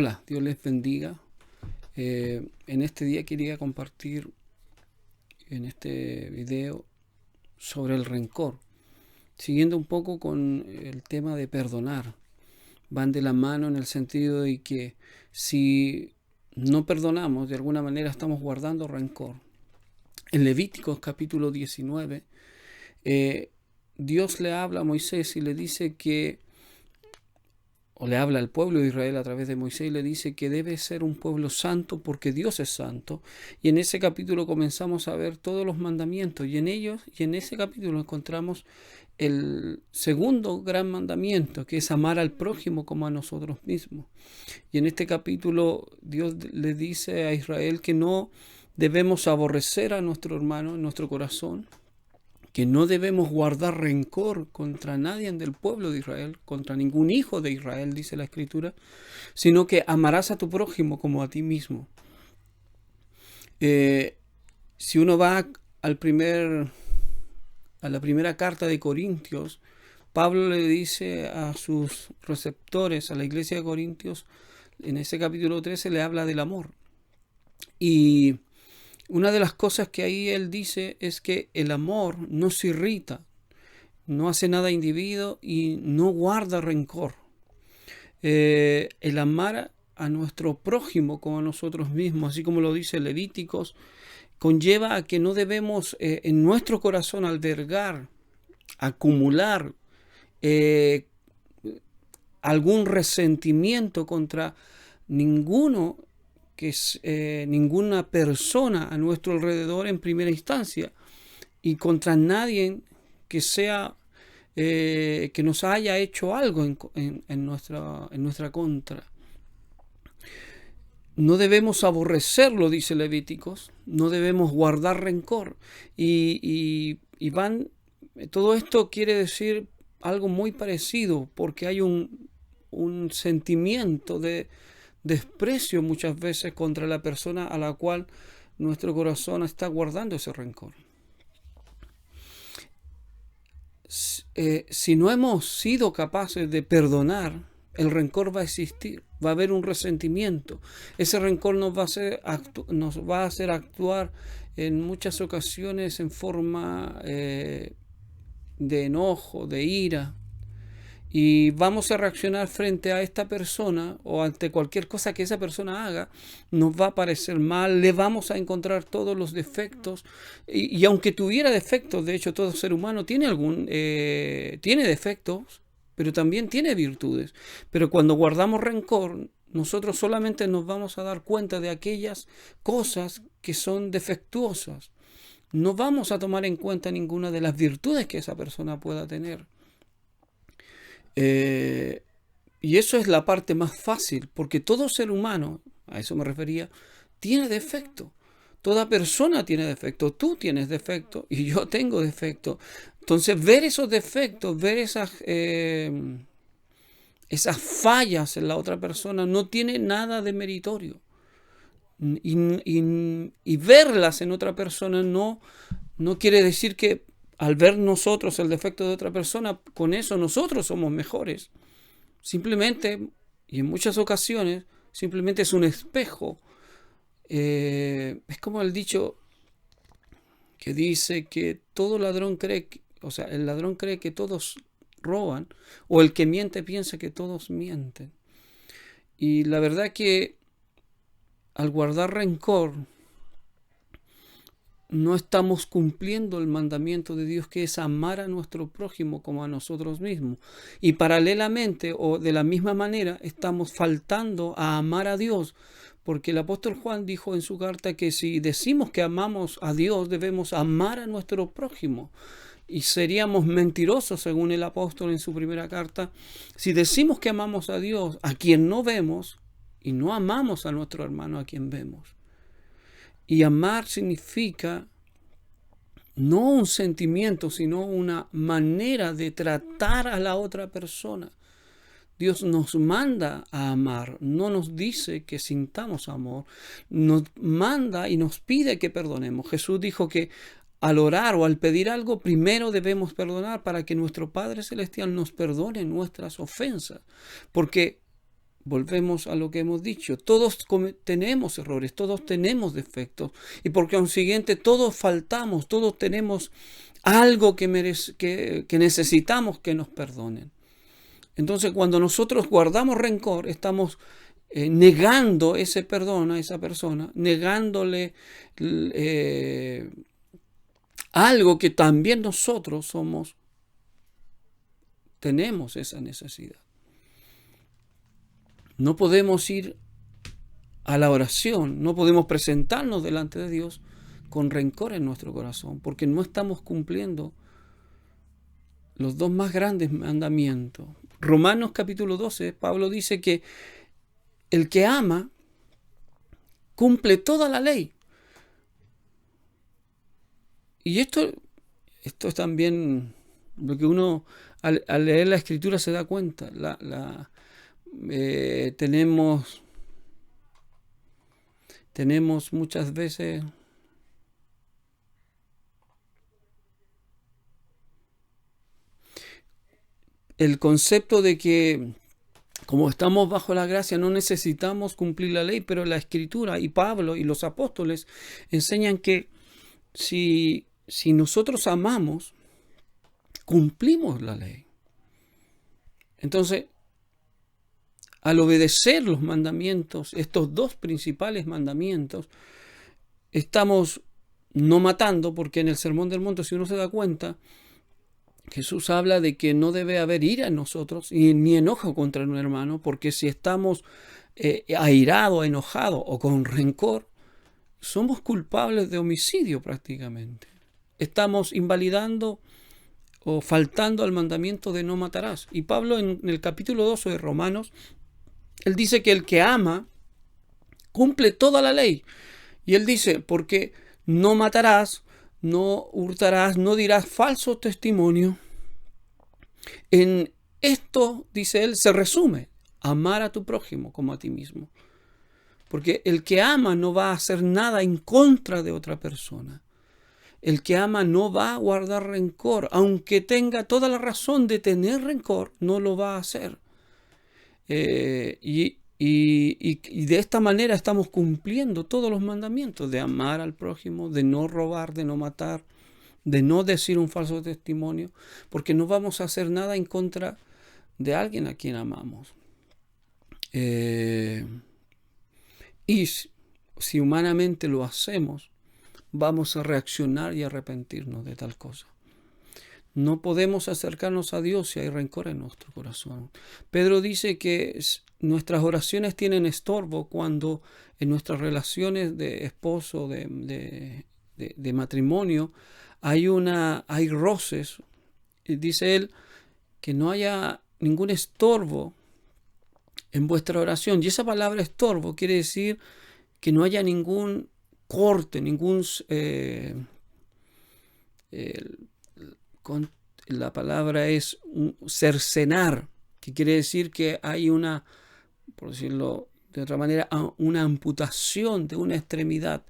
Hola, Dios les bendiga. En este día quería compartir en este video sobre el rencor, siguiendo un poco con el tema de perdonar. Van de la mano en el sentido de que si no perdonamos, de alguna manera estamos guardando rencor. En Levíticos capítulo 19, Dios le habla a Moisés y le dice que, o le habla al pueblo de Israel a través de Moisés y le dice que debe ser un pueblo santo porque Dios es santo. Y en ese capítulo comenzamos a ver todos los mandamientos y en ese capítulo encontramos el segundo gran mandamiento, que es amar al prójimo como a nosotros mismos. Y en este capítulo Dios le dice a Israel que no debemos aborrecer a nuestro hermano en nuestro corazón, que no debemos guardar rencor contra nadie del pueblo de Israel, contra ningún hijo de Israel, dice la Escritura, sino que amarás a tu prójimo como a ti mismo. Si uno va a la primera carta de Corintios, Pablo le dice a sus receptores, a la iglesia de Corintios, en ese capítulo 13 le habla del amor. Y una de las cosas que ahí él dice es que el amor no se irrita, no hace nada individuo y no guarda rencor. El amar a nuestro prójimo como a nosotros mismos, así como lo dice Levíticos, conlleva a que no debemos en nuestro corazón albergar, acumular algún resentimiento contra ninguna persona a nuestro alrededor en primera instancia y contra nadie que sea que nos haya hecho algo en nuestra contra. No debemos aborrecerlo, dice Levíticos, no debemos guardar rencor. Todo esto quiere decir algo muy parecido, porque hay un sentimiento de desprecio muchas veces contra la persona a la cual nuestro corazón está guardando ese rencor. Si no hemos sido capaces de perdonar, el rencor va a existir, va a haber un resentimiento. Ese rencor nos va a hacer actuar en muchas ocasiones en forma de enojo, de ira. Y vamos a reaccionar frente a esta persona o ante cualquier cosa que esa persona haga, nos va a parecer mal, le vamos a encontrar todos los defectos. Y aunque tuviera defectos, de hecho todo ser humano tiene tiene defectos, pero también tiene virtudes. Pero cuando guardamos rencor, nosotros solamente nos vamos a dar cuenta de aquellas cosas que son defectuosas. No vamos a tomar en cuenta ninguna de las virtudes que esa persona pueda tener. Y eso es la parte más fácil, porque todo ser humano, a eso me refería, tiene defecto. Toda persona tiene defecto. Tú tienes defecto y yo tengo defecto. Entonces, ver esos defectos, ver esas fallas en la otra persona no tiene nada de meritorio. Y verlas en otra persona no quiere decir que al ver nosotros el defecto de otra persona, con eso nosotros somos mejores. Simplemente, y en muchas ocasiones, simplemente es un espejo. Es como el dicho que dice que todo ladrón el ladrón cree que todos roban, o el que miente piensa que todos mienten. Y la verdad que al guardar rencor, no estamos cumpliendo el mandamiento de Dios, que es amar a nuestro prójimo como a nosotros mismos. Y paralelamente o de la misma manera estamos faltando a amar a Dios, porque el apóstol Juan dijo en su carta que si decimos que amamos a Dios, debemos amar a nuestro prójimo. Y seríamos mentirosos, según el apóstol en su primera carta, si decimos que amamos a Dios, a quien no vemos, y no amamos a nuestro hermano a quien vemos. Y amar significa no un sentimiento, sino una manera de tratar a la otra persona. Dios nos manda a amar, no nos dice que sintamos amor, nos manda y nos pide que perdonemos. Jesús dijo que al orar o al pedir algo, primero debemos perdonar para que nuestro Padre Celestial nos perdone nuestras ofensas. Porque volvemos a lo que hemos dicho. Todos tenemos errores, todos tenemos defectos. Y por consiguiente, todos faltamos, todos tenemos algo que necesitamos que nos perdonen. Entonces, cuando nosotros guardamos rencor, estamos negando ese perdón a esa persona, negándole algo que también nosotros tenemos esa necesidad. No podemos ir a la oración, no podemos presentarnos delante de Dios con rencor en nuestro corazón, porque no estamos cumpliendo los dos más grandes mandamientos. Romanos capítulo 12, Pablo dice que el que ama cumple toda la ley. Y esto es también lo que uno al leer la Escritura se da cuenta. Tenemos muchas veces el concepto de que como estamos bajo la gracia no necesitamos cumplir la ley, pero la Escritura y Pablo y los apóstoles enseñan que si nosotros amamos, cumplimos la ley. Entonces, al obedecer los mandamientos, estos dos principales mandamientos, estamos no matando, porque en el Sermón del Monte, si uno se da cuenta, Jesús habla de que no debe haber ira en nosotros ni enojo contra un hermano, porque si estamos airados, enojados o con rencor, somos culpables de homicidio prácticamente. Estamos invalidando o faltando al mandamiento de no matarás. Y Pablo en el capítulo 12 de Romanos, él dice que el que ama cumple toda la ley. Y él dice, porque no matarás, no hurtarás, no dirás falso testimonio. En esto, dice él, se resume amar a tu prójimo como a ti mismo. Porque el que ama no va a hacer nada en contra de otra persona. El que ama no va a guardar rencor. Aunque tenga toda la razón de tener rencor, no lo va a hacer. Y de esta manera estamos cumpliendo todos los mandamientos de amar al prójimo, de no robar, de no matar, de no decir un falso testimonio, porque no vamos a hacer nada en contra de alguien a quien amamos. Y si humanamente lo hacemos, vamos a reaccionar y arrepentirnos de tal cosa. No podemos acercarnos a Dios si hay rencor en nuestro corazón. Pedro dice que nuestras oraciones tienen estorbo cuando en nuestras relaciones de esposo, de matrimonio, hay roces. Dice él que no haya ningún estorbo en vuestra oración. Y esa palabra estorbo quiere decir que no haya ningún corte, la palabra es cercenar, que quiere decir que hay por decirlo de otra manera, una amputación de una extremidad.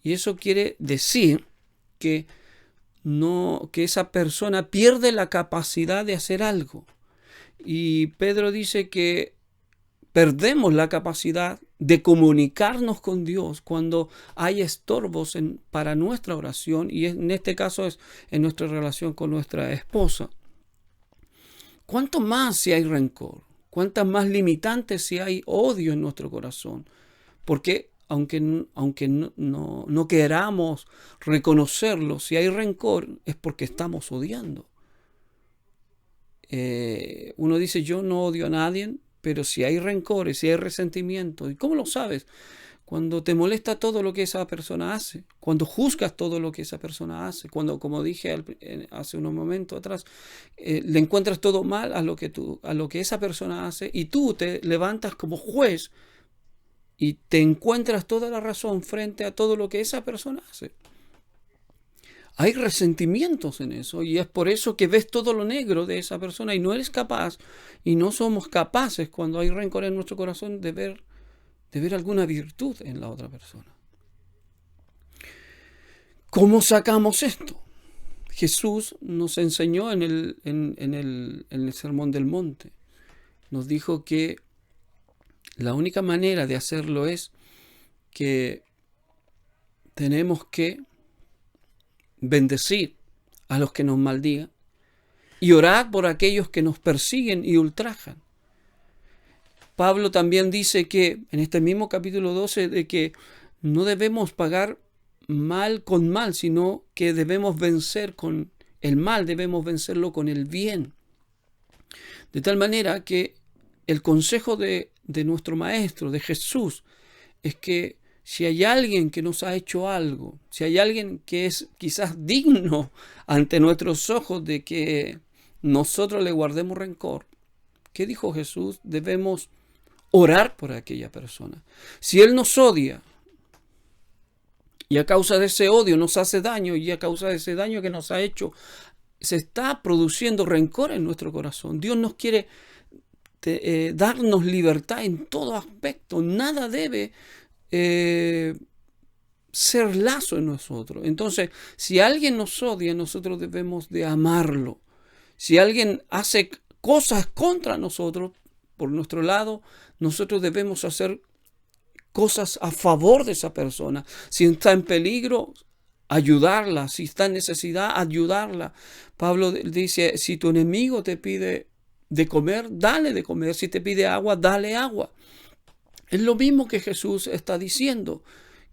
Y eso quiere decir que esa persona pierde la capacidad de hacer algo. Y Pedro dice que perdemos la capacidad de comunicarnos con Dios cuando hay estorbos para nuestra oración, y en este caso es en nuestra relación con nuestra esposa. ¿Cuánto más si hay rencor? ¿Cuántas más limitantes si hay odio en nuestro corazón? Porque aunque no queramos reconocerlo, si hay rencor es porque estamos odiando. Uno dice, yo no odio a nadie, pero si hay rencores, si hay resentimiento, ¿y cómo lo sabes? Cuando te molesta todo lo que esa persona hace, cuando juzgas todo lo que esa persona hace, cuando, como dije hace unos momentos atrás, le encuentras todo mal a lo que esa persona hace, y tú te levantas como juez y te encuentras toda la razón frente a todo lo que esa persona hace. Hay resentimientos en eso, y es por eso que ves todo lo negro de esa persona y no eres capaz, y no somos capaces cuando hay rencor en nuestro corazón de ver alguna virtud en la otra persona. ¿Cómo sacamos esto? Jesús nos enseñó en el Sermón del Monte. Nos dijo que La única manera de hacerlo es que tenemos que bendecir a los que nos maldigan y orar por aquellos que nos persiguen y ultrajan. Pablo también dice que en este mismo capítulo 12 de que no debemos pagar mal con mal, sino que debemos vencer con el mal, debemos vencerlo con el bien. De tal manera que el consejo de nuestro Maestro, de Jesús, es que si hay alguien que nos ha hecho algo, si hay alguien que es quizás digno ante nuestros ojos de que nosotros le guardemos rencor, ¿qué dijo Jesús? Debemos orar por aquella persona. Si Él nos odia y a causa de ese odio nos hace daño y a causa de ese daño que nos ha hecho, se está produciendo rencor en nuestro corazón. Dios nos quiere darnos libertad en todo aspecto. Nada debe ser lazo en nosotros. Entonces, si alguien nos odia, nosotros debemos de amarlo. Si alguien hace cosas contra nosotros, por nuestro lado, nosotros debemos hacer cosas a favor de esa persona. Si está en peligro, ayudarla. Si está en necesidad, ayudarla. Pablo dice, si tu enemigo te pide de comer, dale de comer. Si te pide agua, dale agua. Es lo mismo que Jesús está diciendo,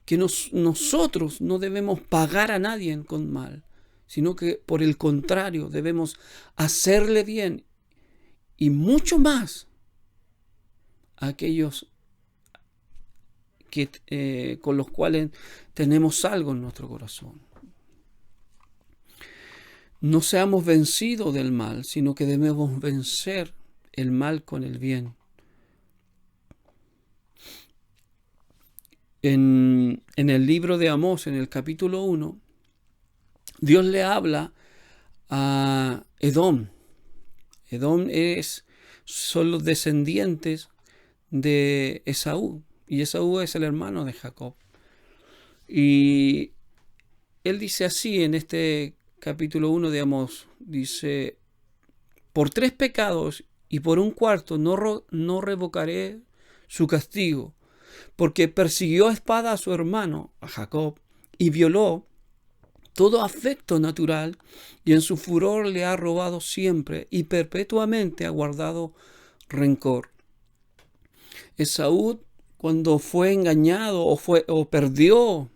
que nosotros no debemos pagar a nadie con mal, sino que por el contrario debemos hacerle bien y mucho más a aquellos que, con los cuales tenemos algo en nuestro corazón. No seamos vencidos del mal, sino que debemos vencer el mal con el bien. En el libro de Amós, en el capítulo 1, Dios le habla a Edom. Edom son los descendientes de Esaú, y Esaú es el hermano de Jacob. Y él dice así en este capítulo 1 de Amós, dice, por 3 pecados y por 1/4 no revocaré su castigo, porque persiguió a espada a su hermano, a Jacob, y violó todo afecto natural, y en su furor le ha robado siempre, y perpetuamente ha guardado rencor. Esaú, cuando fue engañado o perdió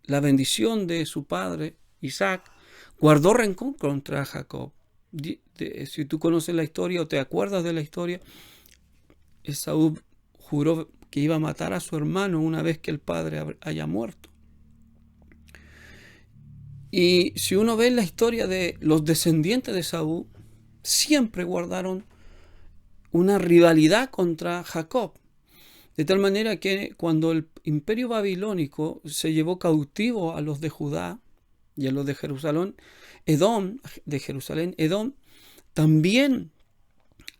la bendición de su padre, Isaac, guardó rencor contra Jacob. Si tú conoces la historia o te acuerdas de la historia, Esaú juró que iba a matar a su hermano una vez que el padre haya muerto. Y si uno ve la historia de los descendientes de Esaú, siempre guardaron una rivalidad contra Jacob. De tal manera que cuando el imperio babilónico se llevó cautivo a los de Judá y a los de Jerusalén, Edom también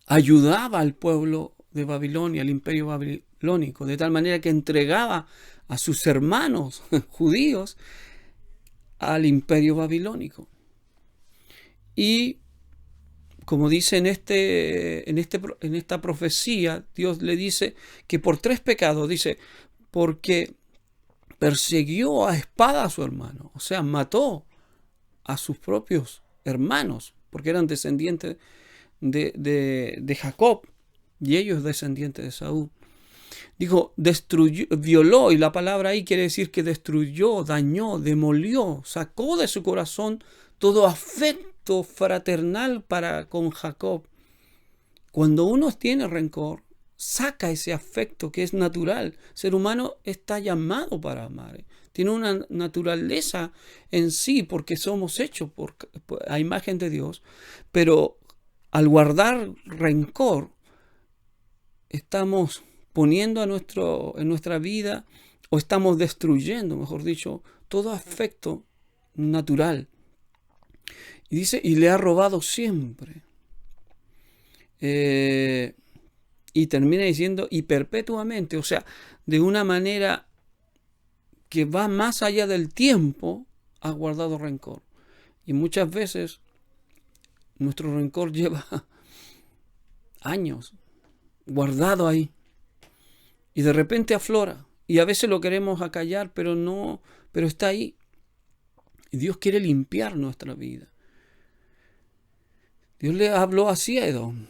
ayudaba al pueblo de Babilonia, al imperio babilónico, de tal manera que entregaba a sus hermanos judíos al imperio babilónico. Y como dice en esta profecía, Dios le dice que por 3 pecados, dice, porque persiguió a espada a su hermano, o sea, mató a sus propios hermanos, porque eran descendientes de Jacob, y ellos descendientes de Esaú. Dijo, violó, y la palabra ahí quiere decir que destruyó, dañó, demolió, sacó de su corazón todo afecto fraternal para con Jacob. Cuando uno tiene rencor, saca ese afecto que es natural. El ser humano está llamado para amar. Tiene una naturaleza en sí porque somos hechos a imagen de Dios. Pero al guardar rencor, estamos poniendo en nuestra vida, o estamos destruyendo, mejor dicho, todo afecto natural. Y dice, y le ha robado siempre. Y termina diciendo, y perpetuamente, o sea, de una manera que va más allá del tiempo, ha guardado rencor. Y muchas veces nuestro rencor lleva años guardado ahí. Y de repente aflora. Y a veces lo queremos acallar, pero no, pero está ahí. Y Dios quiere limpiar nuestra vida. Dios le habló así a Edom.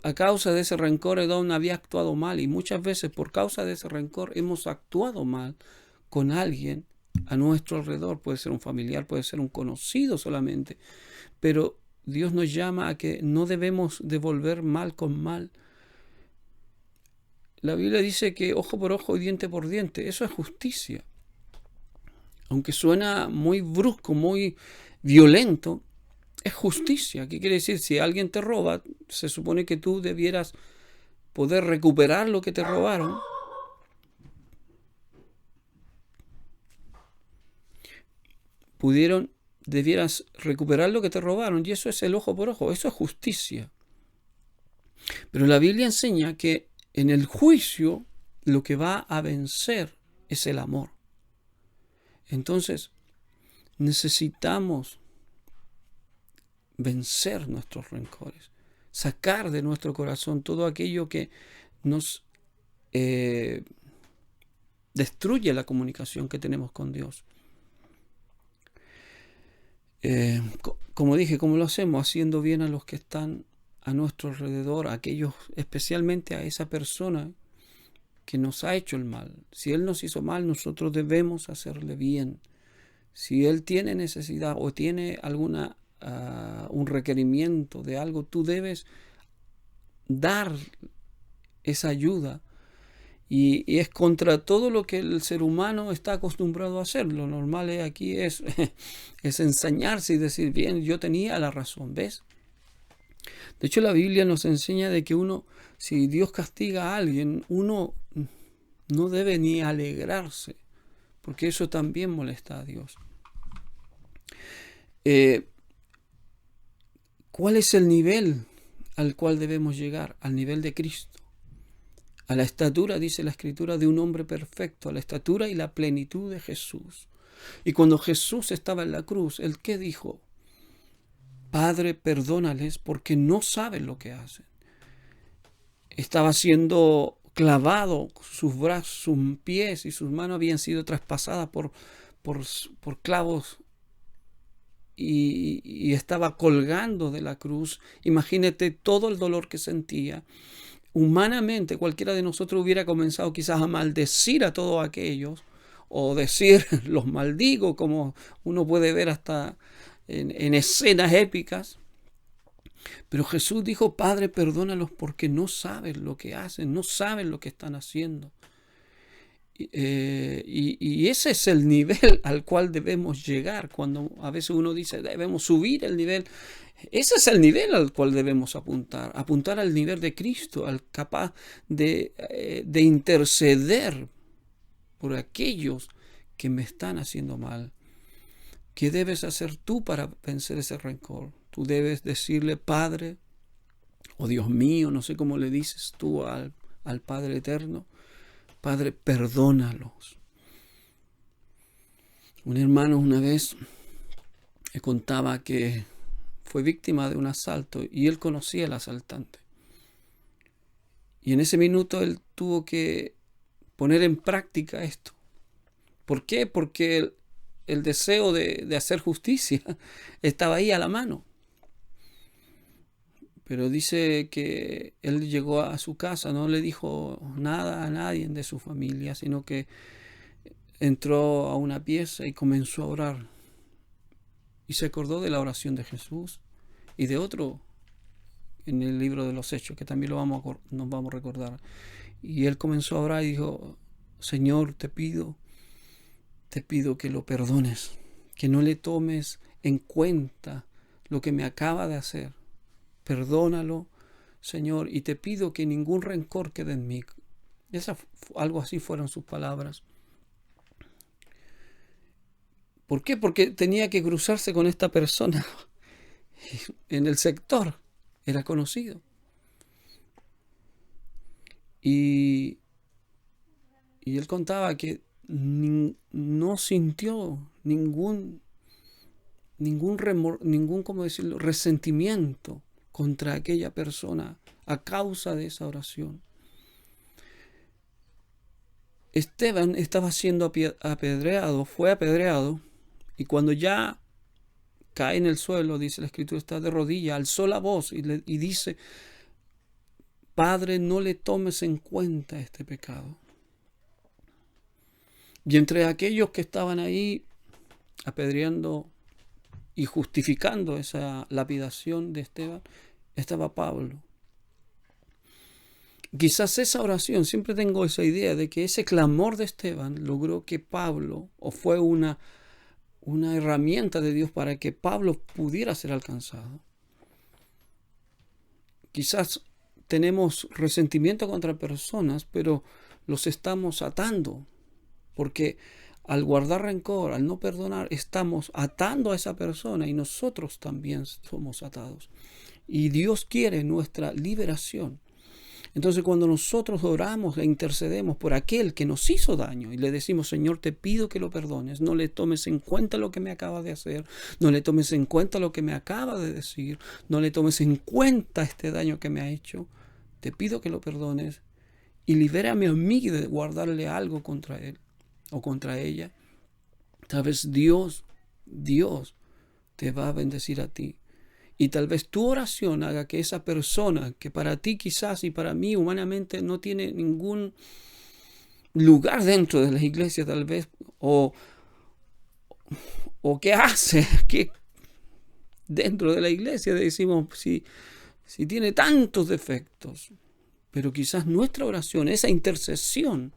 A causa de ese rencor, Edom había actuado mal. Y muchas veces por causa de ese rencor hemos actuado mal con alguien a nuestro alrededor. Puede ser un familiar, puede ser un conocido solamente. Pero Dios nos llama a que no debemos devolver mal con mal. La Biblia dice que ojo por ojo y diente por diente. Eso es justicia. Aunque suena muy brusco, muy violento, es justicia. ¿Qué quiere decir? Si alguien te roba, se supone que tú debieras poder recuperar lo que te robaron. Debieras recuperar lo que te robaron, y eso es el ojo por ojo, eso es justicia. Pero la Biblia enseña que en el juicio lo que va a vencer es el amor. Entonces, necesitamos vencer nuestros rencores, sacar de nuestro corazón todo aquello que nos destruye la comunicación que tenemos con Dios. Como dije, ¿cómo lo hacemos? Haciendo bien a los que están a nuestro alrededor, a aquellos, especialmente a esa persona que nos ha hecho el mal. Si Él nos hizo mal, nosotros debemos hacerle bien. Si Él tiene necesidad o tiene un requerimiento de algo, tú debes dar esa ayuda. Y es contra todo lo que el ser humano está acostumbrado a hacer. Lo normal aquí es ensañarse y decir, bien, yo tenía la razón, ¿ves? De hecho, la Biblia nos enseña de que si Dios castiga a alguien, uno no debe ni alegrarse, porque eso también molesta a Dios. ¿Cuál es el nivel al cual debemos llegar? Al nivel de Cristo. A la estatura, dice la Escritura, de un hombre perfecto, a la estatura y la plenitud de Jesús. Y cuando Jesús estaba en la cruz, ¿Él qué dijo? Padre, perdónales porque no saben lo que hacen. Estaba siendo clavado, sus brazos, sus pies y sus manos habían sido traspasadas por clavos y estaba colgando de la cruz. Imagínate todo el dolor que sentía. Humanamente cualquiera de nosotros hubiera comenzado quizás a maldecir a todos aquellos o decir los maldigo, como uno puede ver hasta en escenas épicas. Pero Jesús dijo, Padre, perdónalos porque no saben lo que hacen, no saben lo que están haciendo. Y ese es el nivel al cual debemos llegar. Cuando a veces uno dice, debemos subir el nivel. Ese es el nivel al cual debemos apuntar al nivel de Cristo, al capaz de interceder por aquellos que me están haciendo mal. ¿Qué debes hacer tú para vencer ese rencor? Tú debes decirle, Padre, o Dios mío, no sé cómo le dices tú al Padre Eterno, Padre, perdónalos. Un hermano una vez me contaba que fue víctima de un asalto y él conocía al asaltante. Y en ese minuto él tuvo que poner en práctica esto. ¿Por qué? Porque el deseo de hacer justicia estaba ahí a la mano. Pero dice que él llegó a su casa, no le dijo nada a nadie de su familia, sino que entró a una pieza y comenzó a orar. Y se acordó de la oración de Jesús y de otro en el libro de los Hechos, que también nos vamos a recordar. Y él comenzó a orar y dijo, Señor, te pido que lo perdones, que no le tomes en cuenta lo que me acaba de hacer. Perdónalo, Señor, y te pido que ningún rencor quede en mí. Algo así fueron sus palabras. ¿Por qué? Porque tenía que cruzarse con esta persona en el sector. Era conocido. Y él contaba que no sintió ningún ¿cómo decirlo?, resentimiento contra aquella persona a causa de esa oración. Esteban estaba siendo apedreado, fue apedreado, y cuando ya cae en el suelo, dice la Escritura, está de rodillas, alzó la voz y dice: Padre, no le tomes en cuenta este pecado. Y entre aquellos que estaban ahí apedreando y justificando esa lapidación de Esteban, estaba Pablo. Quizás esa oración, siempre tengo esa idea de que ese clamor de Esteban logró que Pablo, o fue una herramienta de Dios para que Pablo pudiera ser alcanzado. Quizás tenemos resentimiento contra personas, pero los estamos atando, porque al guardar rencor, al no perdonar, estamos atando a esa persona y nosotros también somos atados. Y Dios quiere nuestra liberación. Entonces, cuando nosotros oramos e intercedemos por aquel que nos hizo daño y le decimos: Señor, te pido que lo perdones, no le tomes en cuenta lo que me acaba de hacer, no le tomes en cuenta lo que me acaba de decir, no le tomes en cuenta este daño que me ha hecho, te pido que lo perdones y libérame a mí de guardarle algo contra él o contra ella. Tal vez Dios te va a bendecir a ti. Y tal vez tu oración haga que esa persona, que para ti quizás y para mí humanamente no tiene ningún lugar dentro de la iglesia tal vez, o qué hace que dentro de la iglesia, decimos, si tiene tantos defectos, pero quizás nuestra oración, esa intercesión,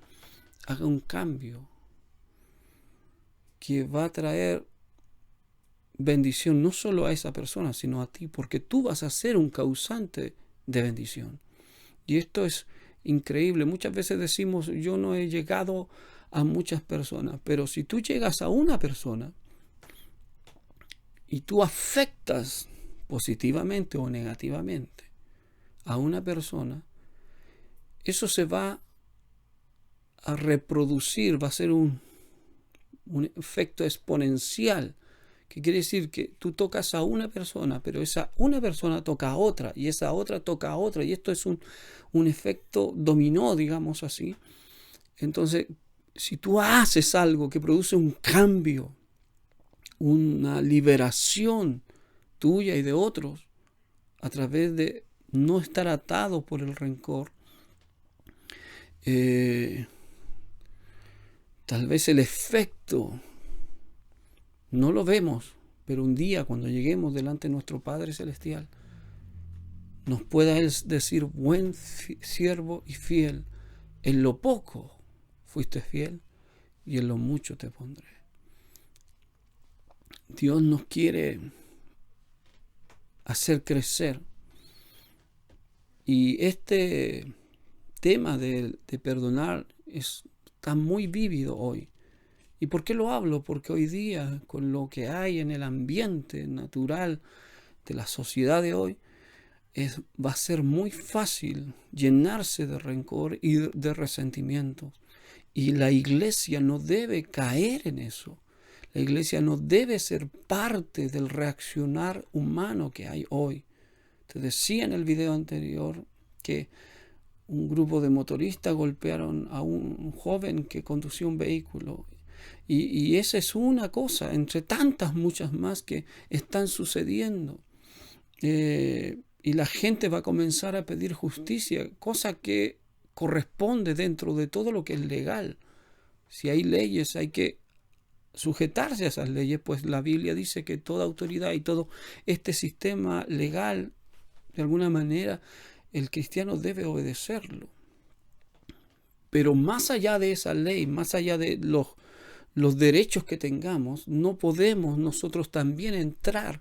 haga un cambio que va a traer bendición no solo a esa persona, sino a ti, porque tú vas a ser un causante de bendición. Y esto es increíble. Muchas veces decimos: yo no he llegado a muchas personas, pero si tú llegas a una persona y tú afectas positivamente o negativamente a una persona, eso se va a reproducir, va a ser un efecto exponencial, que quiere decir que tú tocas a una persona, pero esa una persona toca a otra, y esa otra toca a otra, y esto es un efecto dominó, digamos así. Entonces, si tú haces algo que produce un cambio, una liberación tuya y de otros, a través de no estar atado por el rencor, tal vez el efecto no lo vemos, pero un día cuando lleguemos delante de nuestro Padre Celestial, nos pueda Él decir: buen siervo y fiel, en lo poco fuiste fiel y en lo mucho te pondré. Dios nos quiere hacer crecer, y este tema de perdonar está muy vívido hoy. ¿Y por qué lo hablo? Porque hoy día, con lo que hay en el ambiente natural de la sociedad de hoy, va a ser muy fácil llenarse de rencor y de resentimiento. Y la iglesia no debe caer en eso. La iglesia no debe ser parte del reaccionar humano que hay hoy. Te decía en el video anterior que un grupo de motoristas golpearon a un joven que conducía un vehículo. Y esa es una cosa entre tantas muchas más que están sucediendo. Y la gente va a comenzar a pedir justicia, cosa que corresponde dentro de todo lo que es legal. Si hay leyes, hay que sujetarse a esas leyes, pues la Biblia dice que toda autoridad y todo este sistema legal, de alguna manera, el cristiano debe obedecerlo. Pero más allá de esa ley, más allá de los derechos que tengamos, no podemos nosotros también entrar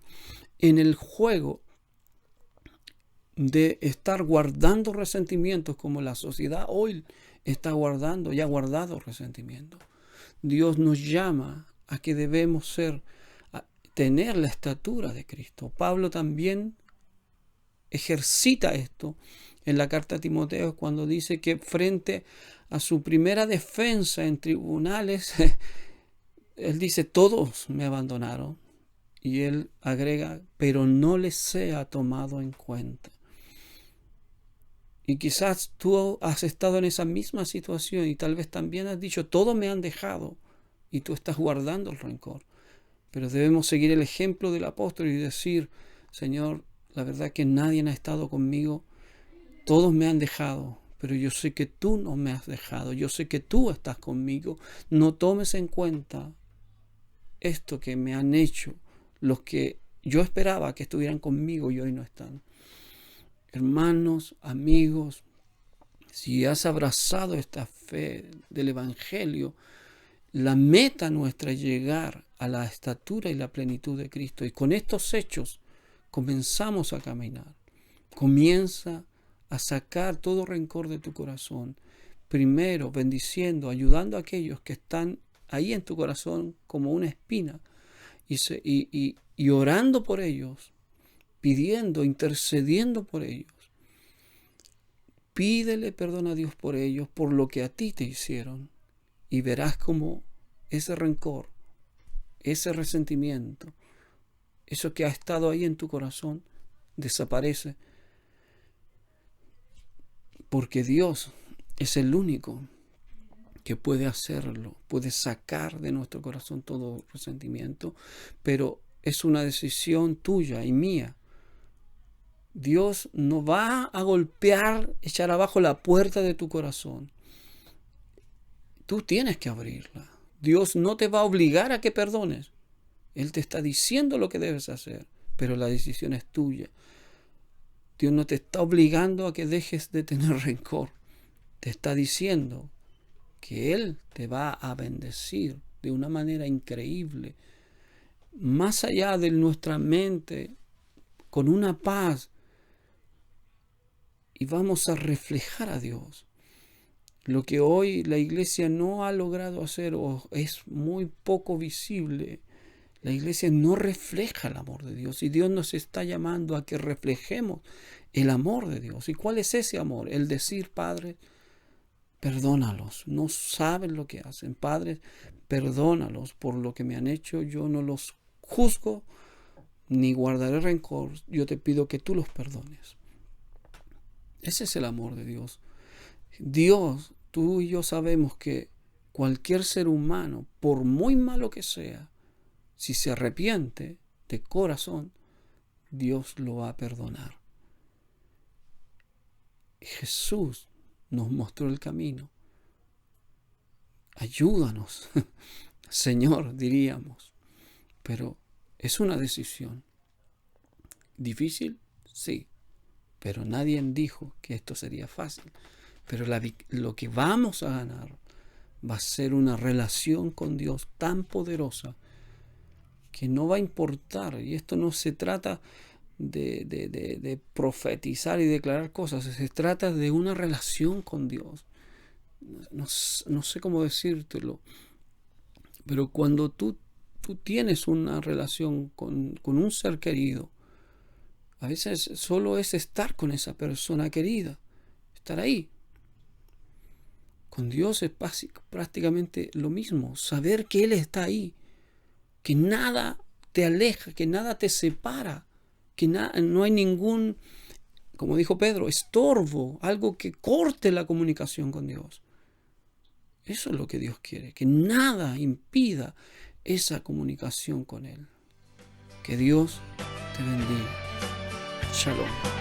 en el juego de estar guardando resentimientos como la sociedad hoy está guardando y ha guardado resentimientos. Dios nos llama a que debemos tener la estatura de Cristo. Pablo también ejercita esto en la carta a Timoteo cuando dice que frente a su primera defensa en tribunales, él dice: todos me abandonaron. Y él agrega: pero no les sea tomado en cuenta. Y quizás tú has estado en esa misma situación y tal vez también has dicho, todos me han dejado, y tú estás guardando el rencor. Pero debemos seguir el ejemplo del apóstol y decir, Señor, la verdad que nadie ha estado conmigo, todos me han dejado, pero yo sé que tú no me has dejado, yo sé que tú estás conmigo. No tomes en cuenta esto que me han hecho los que yo esperaba que estuvieran conmigo y hoy no están. Hermanos, amigos, si has abrazado esta fe del Evangelio, la meta nuestra es llegar a la estatura y la plenitud de Cristo. Y con estos hechos comenzamos a caminar. Comienza a sacar todo rencor de tu corazón. Primero, bendiciendo, ayudando a aquellos que están ahí en tu corazón como una espina. Y orando por ellos, pidiendo, intercediendo por ellos. Pídele perdón a Dios por ellos, por lo que a ti te hicieron. Y verás cómo ese rencor, ese resentimiento, eso que ha estado ahí en tu corazón, desaparece. Porque Dios es el único que puede hacerlo, puede sacar de nuestro corazón todo resentimiento, pero es una decisión tuya y mía. Dios no va a golpear, echar abajo la puerta de tu corazón. Tú tienes que abrirla. Dios no te va a obligar a que perdones. Él te está diciendo lo que debes hacer, pero la decisión es tuya. Dios no te está obligando a que dejes de tener rencor. Te está diciendo que Él te va a bendecir de una manera increíble, más allá de nuestra mente, con una paz, y vamos a reflejar a Dios. Lo que hoy la iglesia no ha logrado hacer o es muy poco visible, la iglesia no refleja el amor de Dios, y Dios nos está llamando a que reflejemos el amor de Dios. ¿Y cuál es ese amor? El decir, Padre, perdónalos, no saben lo que hacen. Padre, perdónalos por lo que me han hecho, yo no los juzgo ni guardaré rencor, yo te pido que tú los perdones. Ese es el amor de Dios. Dios, tú y yo sabemos que cualquier ser humano, por muy malo que sea, si se arrepiente de corazón, Dios lo va a perdonar. Jesús nos mostró el camino. Ayúdanos, Señor, diríamos. Pero es una decisión. ¿Difícil? Sí. Pero nadie dijo que esto sería fácil. Pero lo que vamos a ganar va a ser una relación con Dios tan poderosa que no va a importar. Y esto no se trata de profetizar y declarar cosas. Se trata de una relación con Dios. No sé cómo decírtelo. Pero cuando tú tienes una relación con un ser querido, a veces solo es estar con esa persona querida, estar ahí. Con Dios es prácticamente lo mismo, saber que Él está ahí, que nada te aleja, que nada te separa, que no hay ningún, como dijo Pedro, estorbo, algo que corte la comunicación con Dios. Eso es lo que Dios quiere, que nada impida esa comunicación con Él. Que Dios te bendiga. Shalom.